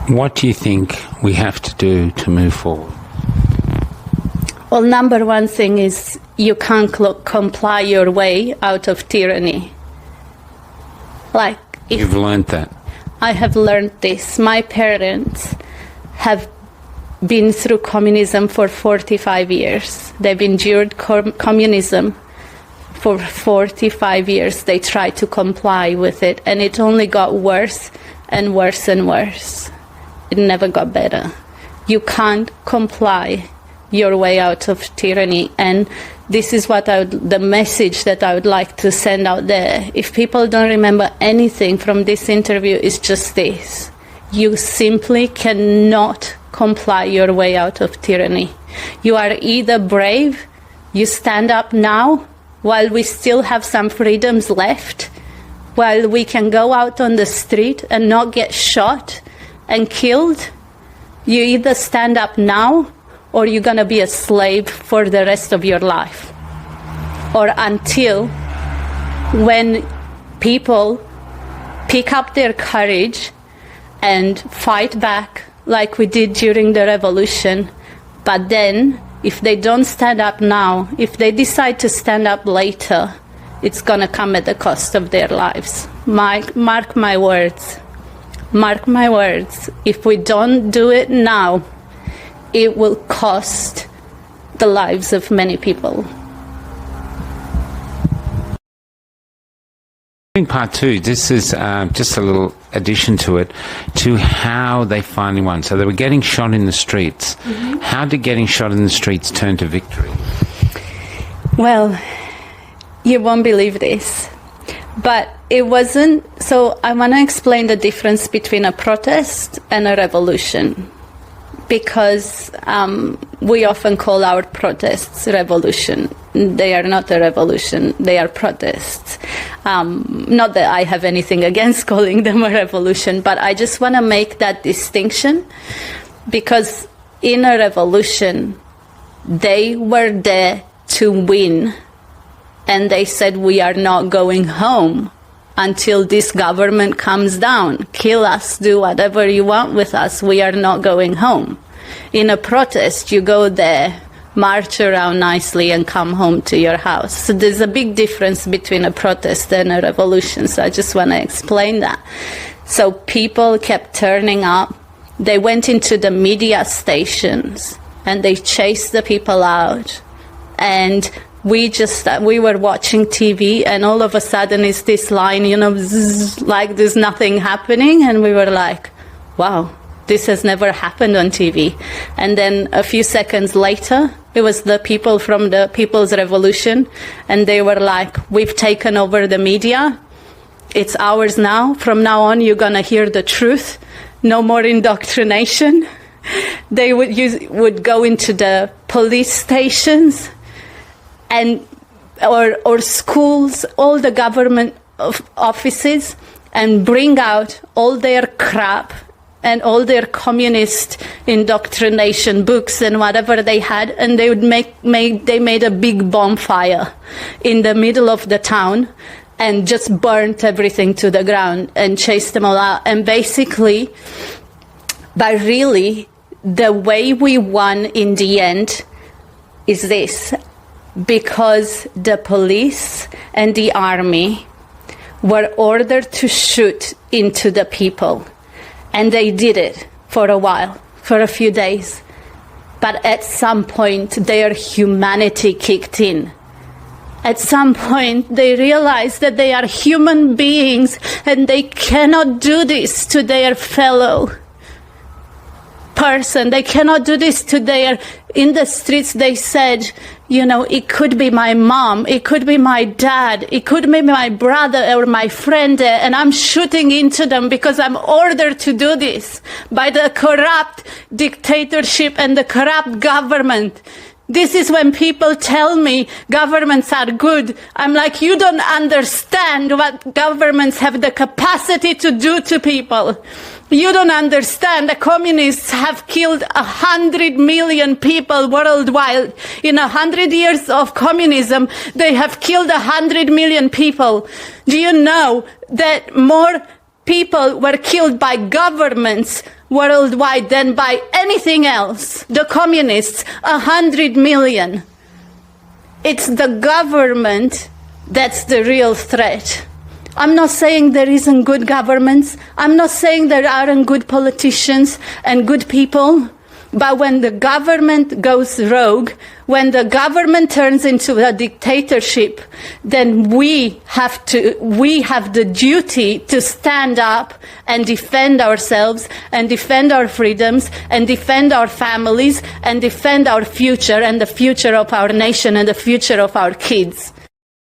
What do you think we have to do to move forward? Well, number one thing is you can't comply your way out of tyranny. You've learned that. I have learned this. My parents have been through communism for 45 years. They've endured communism for 45 years. They tried to comply with it, and it only got worse and worse and worse. It never got better. You can't comply your way out of tyranny, and this is what the message that I would like to send out there. If people don't remember anything from this interview, it's just this: you simply cannot comply your way out of tyranny. You are either brave, you stand up now while we still have some freedoms left, while we can go out on the street and not get shot and killed. You either stand up now, or you're going to be a slave for the rest of your life. Or until when people pick up their courage and fight back like we did during the revolution. But then, if they don't stand up now, if they decide to stand up later, it's going to come at the cost of their lives. Mark my words. Mark my words. If we don't do it now, it will cost the lives of many people. In part two, this is just a little addition to it, to how they finally won. So they were getting shot in the streets. Mm-hmm. How did getting shot in the streets turn to victory? Well, you won't believe this, but it wasn't. So I want to explain the difference between a protest and a revolution, because we often call our protests revolution. They are not a revolution, they are protests. Not that I have anything against calling them a revolution, but I just want to make that distinction, because in a revolution, they were there to win, and they said, we are not going home until this government comes down. Kill us, do whatever you want with us, we are not going home. In a protest, you go there, march around nicely, and come home to your house. So there's a big difference between a protest and a revolution. So I just want to explain that. So people kept turning up. They went into the media stations and they chased the people out. And we were watching TV, and all of a sudden it's this line, zzz, like there's nothing happening. And we were like, wow, this has never happened on TV. And then a few seconds later, it was the people from the People's Revolution, and they were like, we've taken over the media. It's ours now. From now on, you're going to hear the truth. No more indoctrination. They would go into the police stations or schools, all the government offices, and bring out all their crap and all their communist indoctrination books and whatever they had, and they would they made a big bonfire in the middle of the town and just burnt everything to the ground and chased them all out. And basically, but really, the way we won in the end is this: because the police and the army were ordered to shoot into the people. And they did it for a while, for a few days. But at some point, their humanity kicked in. At some point, they realized that they are human beings and they cannot do this to their fellow person. They cannot do this to in the streets they said, it could be my mom, it could be my dad, it could be my brother or my friend, and I'm shooting into them because I'm ordered to do this by the corrupt dictatorship and the corrupt government. This is when people tell me governments are good. I'm like, you don't understand what governments have the capacity to do to people. You don't understand. The communists have killed 100 million people worldwide. In 100 years of communism, they have killed 100 million people. Do you know that more people were killed by governments worldwide than by anything else. The communists, 100 million. It's the government that's the real threat. I'm not saying there isn't good governments. I'm not saying there aren't good politicians and good people. But when the government goes rogue, when the government turns into a dictatorship, then we have the duty to stand up and defend ourselves and defend our freedoms and defend our families and defend our future and the future of our nation and the future of our kids.